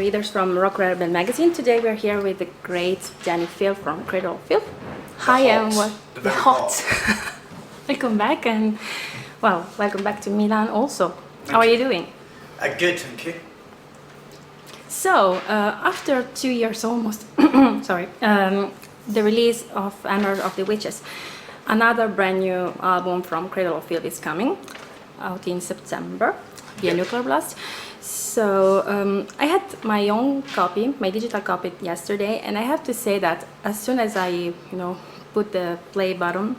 readers from Rock Rebel magazine. Today we're here with the great Dani Filth from Cradle Of Filth. Hi, and the hot. Welcome back, and well, welcome back to Milan also. How are you doing? Good, thank you. So, after 2 years almost, sorry, the release of Hammer of the Witches, another brand new album from Cradle Of Filth is coming out in September, via Nuclear Blast. So I had my own copy, my digital copy yesterday, and I have to say that as soon as I, put the play button,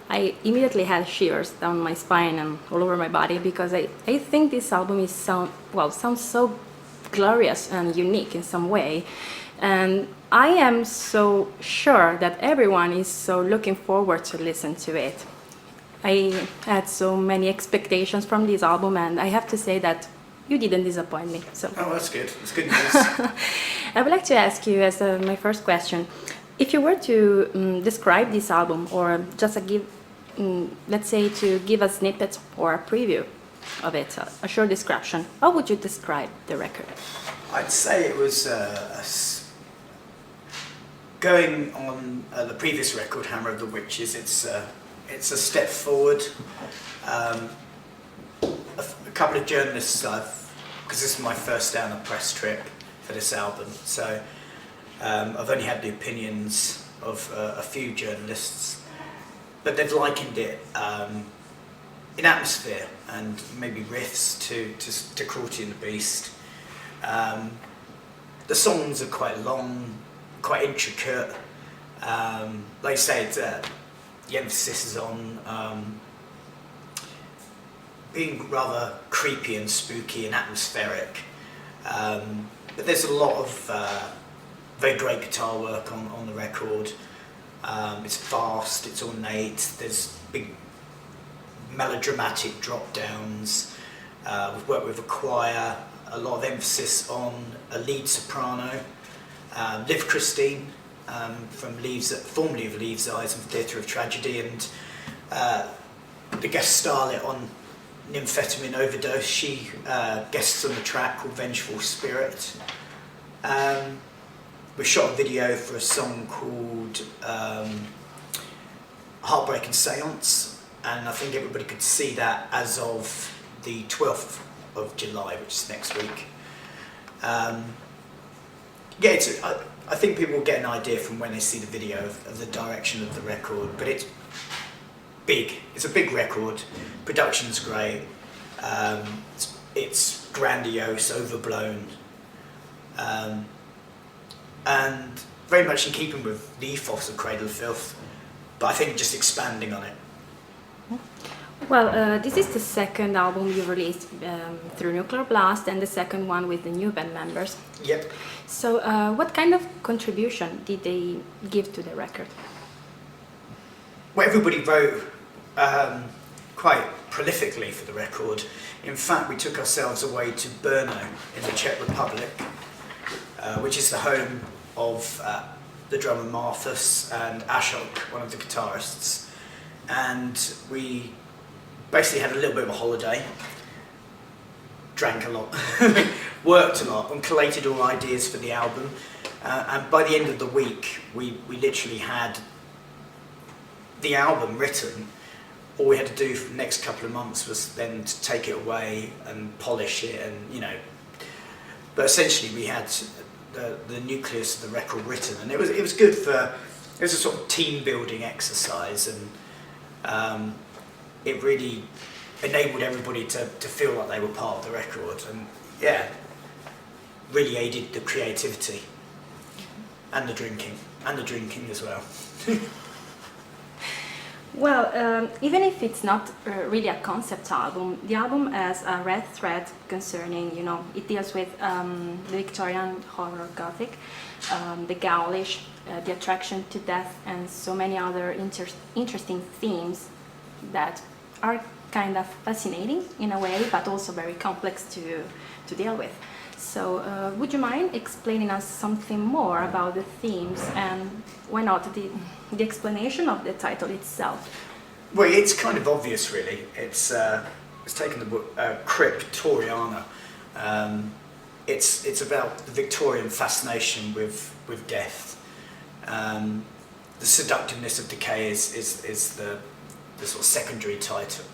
I immediately had shivers down my spine and all over my body, because I think this album sounds so glorious and unique in some way. And I am so sure that everyone is so looking forward to listen to it. I had so many expectations from this album, and I have to say that you didn't disappoint me. So. Oh, that's good. That's good news. I would like to ask you, as my first question, if you were to describe this album, or just let's say to give a snippet or a preview of it, a short description, how would you describe the record? I'd say it was going on the previous record, Hammer of the Witches. It's a step forward. A couple of journalists because this is my first down the press trip for this album, so I've only had the opinions of a few journalists, but they've likened it in atmosphere and maybe riffs to Cruelty and the Beast. The songs are quite long, quite intricate. Like I say, the emphasis is on being rather creepy and spooky and atmospheric. But there's a lot of very great guitar work on the record. It's fast, it's ornate, there's big melodramatic drop downs. We've worked with a choir, a lot of emphasis on a lead soprano. Liv Christine, formerly of Leaves' Eyes and Theatre of Tragedy, and the guest starlet on Nymphetamine Overdose. She guests on the track called Vengeful Spirit. We shot a video for a song called Heartbreak and Seance, and I think everybody could see that as of the 12th of July, which is next week. I think people will get an idea from when they see the video of the direction of the record, but it's big. It's a big record. Production's great. It's grandiose, overblown, and very much in keeping with the ethos of Cradle of Filth, but I think just expanding on it. Well, this is the second album you released through Nuclear Blast, and the second one with the new band members. Yep. So what kind of contribution did they give to the record? Well, everybody wrote quite prolifically for the record. In fact, we took ourselves away to Brno in the Czech Republic, which is the home of the drummer Marthas and Ashok, one of the guitarists. And we basically had a little bit of a holiday, drank a lot, worked a lot, and collated all ideas for the album. And by the end of the week, we literally had the album written. All we had to do for the next couple of months was then to take it away and polish it, and but essentially we had the nucleus of the record written, and it was good it was a sort of team building exercise, and it really enabled everybody to feel like they were part of the record, and really aided the creativity and the drinking as well. Well, even if it's not really a concept album, the album has a red thread concerning, it deals with the Victorian horror gothic, the ghoulish, the attraction to death, and so many other interesting themes that are kind of fascinating in a way, but also very complex to deal with. So would you mind explaining us something more about the themes, and why not the explanation of the title itself? Well, it's kind of obvious, really. It's taken the book Cryptoriana, it's about the Victorian fascination with death. The Seductiveness of Decay is the sort of secondary title,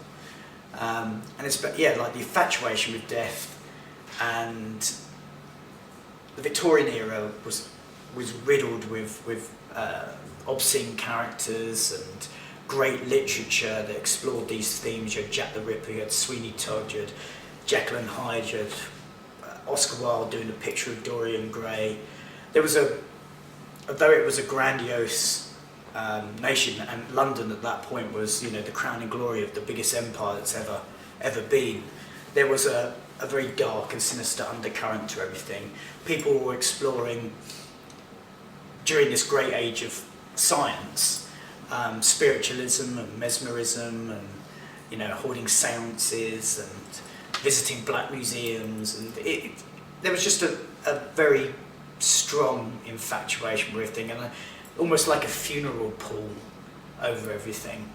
and it's about, yeah, like the infatuation with death. And the Victorian era was riddled with obscene characters and great literature that explored these themes. You had Jack the Ripper, you had Sweeney Todd, you had Jekyll and Hyde, you had Oscar Wilde doing A Picture of Dorian Gray. There was although it was a grandiose nation, and London at that point was, you know, the crowning glory of the biggest empire that's ever been, there was a very dark and sinister undercurrent to everything. People were exploring, during this great age of science, spiritualism and mesmerism, and, you know, holding seances and visiting black museums, and there was just a very strong infatuation with everything, and almost like a funeral pall over everything.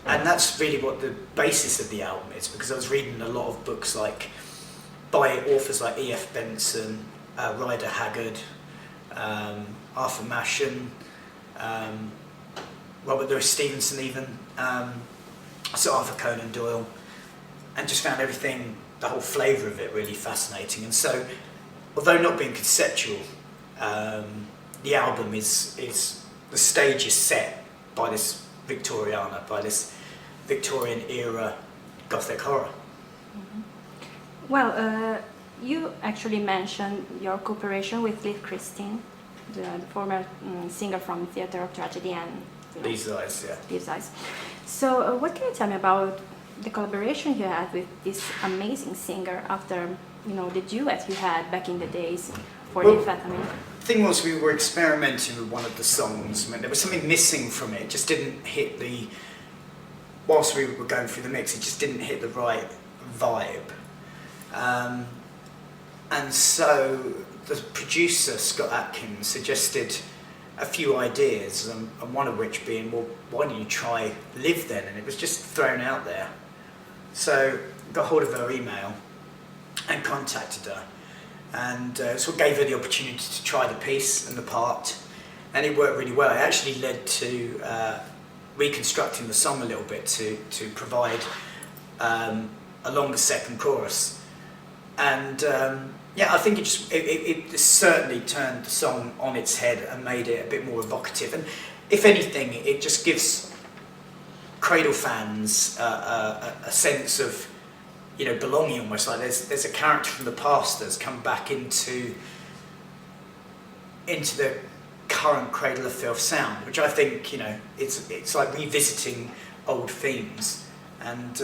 And that's really what the basis of the album is, because I was reading a lot of books like by authors like E.F. Benson, Rider Haggard, Arthur Machen, Robert Louis Stevenson even, Sir Arthur Conan Doyle, and just found everything, the whole flavour of it, really fascinating. And so, although not being conceptual, the album is the stage is set by this Victoriana, by this Victorian era Gothic horror. Mm-hmm. Well, you actually mentioned your cooperation with Liv Christine, the former singer from Theatre of Tragedy and These Eyes, yeah. These Eyes. So, what can you tell me about the collaboration you had with this amazing singer after, you know, the duet you had back in the days for the Amphetamine? The thing was, we were experimenting with one of the songs. I mean, there was something missing from it. It just didn't hit the, whilst we were going through the mix, it just didn't hit the right vibe. And so the producer, Scott Atkins, suggested a few ideas, and one of which being, well, why don't you try Liv then? And it was just thrown out there. So got hold of her email and contacted her, and sort of gave her the opportunity to try the piece and the part, and it worked really well. It actually led to reconstructing the song a little bit to provide a longer second chorus, and yeah, I think it certainly turned the song on its head and made it a bit more evocative, and if anything, it just gives Cradle fans a sense of, you know, belonging, almost like there's a character from the past that's come back into the current Cradle of Filth sound, which I think, you know, it's like revisiting old themes, and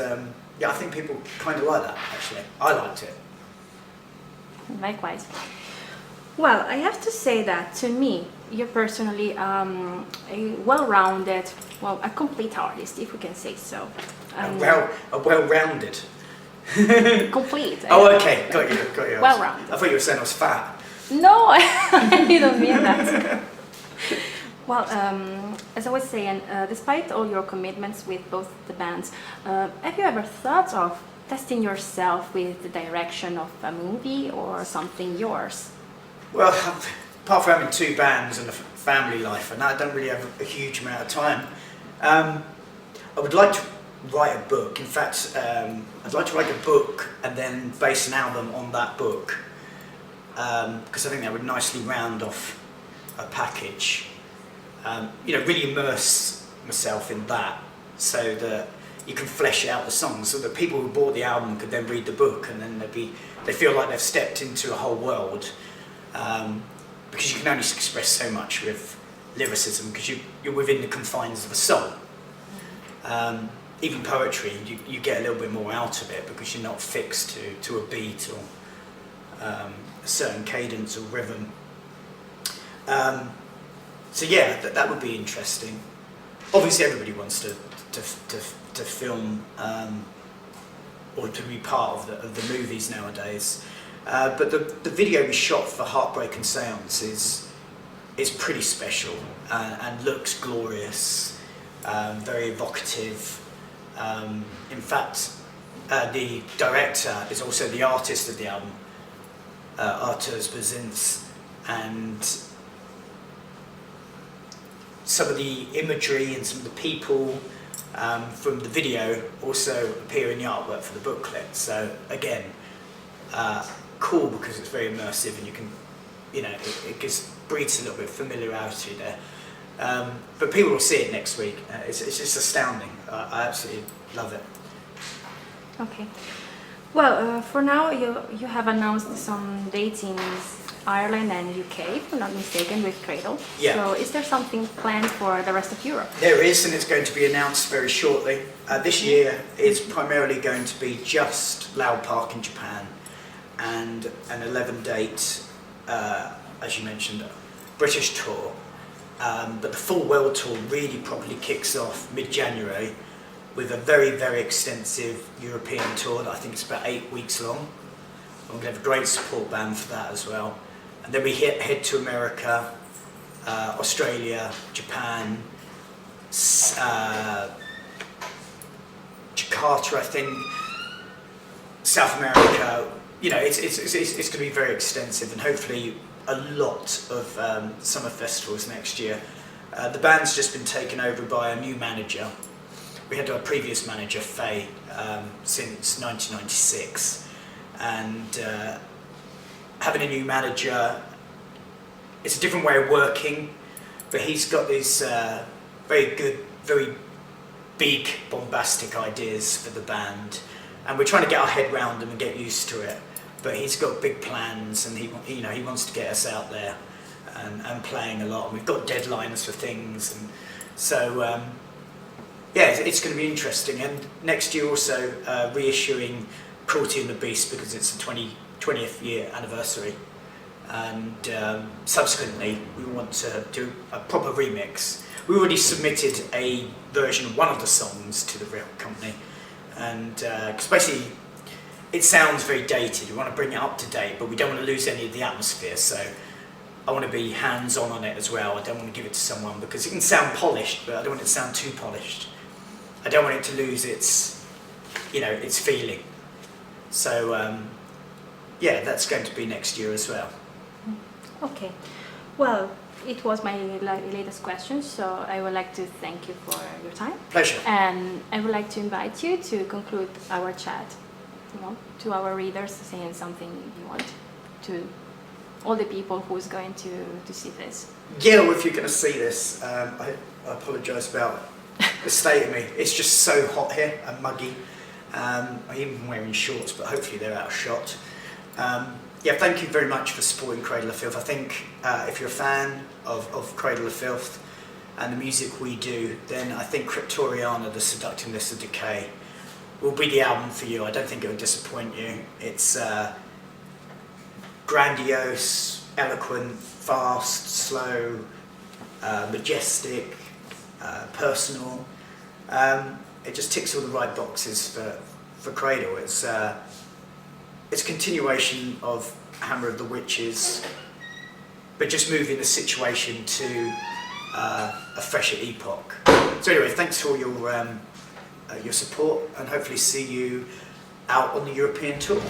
yeah, I think people kind of like that. Actually, I liked it. Likewise. Well, I have to say that to me, you're personally a well-rounded, well, a complete artist, if we can say so. A well-rounded. Complete. Oh, okay, got you. Well-rounded. I thought you were saying I was fat. No, I didn't mean that. Well, as I was saying, despite all your commitments with both the bands, have you ever thought of testing yourself with the direction of a movie or something yours? Well, apart from having two bands and a family life, and I don't really have a huge amount of time. I would like to write a book. In fact, I'd like to write a book and then base an album on that book, because I think that would nicely round off a package. You know, really immerse myself in that, so that you can flesh out the songs, so that people who bought the album could then read the book, and then they feel like they've stepped into a whole world. Because you can only express so much with lyricism, because you're within the confines of a song. Even poetry, you get a little bit more out of it, because you're not fixed to a beat or a certain cadence or rhythm. So yeah, that would be interesting. Obviously, everybody wants to film or to be part of the movies nowadays. But the video we shot for Heartbreak and Seance is pretty special, and looks glorious, very evocative. In fact, the director is also the artist of the album, Arthur's Bezinth, and some of the imagery and some of the people from the video also appear in the artwork for the booklet. So again, cool because it's very immersive and you can, it breeds a little bit of familiarity there. But people will see it next week. It's just astounding. I absolutely love it. Okay. Well, for now you have announced some dates in Ireland and UK, if I'm not mistaken, with Cradle. Yeah. So is there something planned for the rest of Europe? There is, and it's going to be announced very shortly. This year is primarily going to be just Loud Park in Japan and an 11-date, as you mentioned, British tour. But the full world tour really probably kicks off mid-January with a very, very extensive European tour that I think is about 8 weeks long. We're going to have a great support band for that as well. And then we head to America, Australia, Japan, Jakarta, I think, South America. It's going to be very extensive, and hopefully a lot of summer festivals next year. The band's just been taken over by a new manager. We had our previous manager, Faye, since 1996, and having a new manager, it's a different way of working, but he's got these very good, very big, bombastic ideas for the band, and we're trying to get our head round them and get used to it. But he's got big plans, and he wants to get us out there and playing a lot. And we've got deadlines for things, and so yeah, it's going to be interesting. And next year also reissuing Cruelty and the Beast because it's the 20th year anniversary, and subsequently we want to do a proper remix. We already submitted a version of one of the songs to the record company, and because basically it sounds very dated. We want to bring it up to date, but we don't want to lose any of the atmosphere. So I want to be hands-on on it as well. I don't want to give it to someone because it can sound polished, but I don't want it to sound too polished. I don't want it to lose its, its feeling. So yeah, that's going to be next year as well. Okay. Well, it was my latest question, so I would like to thank you for your time. Pleasure. And I would like to invite you to conclude our chat, to our readers, saying something you want to all the people who's going to see this. Yeah, well, if you're going to see this, I apologise about the state of me. It's just so hot here and muggy. I'm even wearing shorts, but hopefully they're out of shot. Yeah, thank you very much for supporting Cradle of Filth. I think if you're a fan of Cradle of Filth and the music we do, then I think Cryptoriana, the Seductiveness of Decay, will be the album for you. I don't think it will disappoint you. It's grandiose, eloquent, fast, slow, majestic, personal. It just ticks all the right boxes for Cradle. It's a continuation of Hammer of the Witches, but just moving the situation to a fresher epoch. So anyway, thanks for your support, and hopefully see you out on the European tour.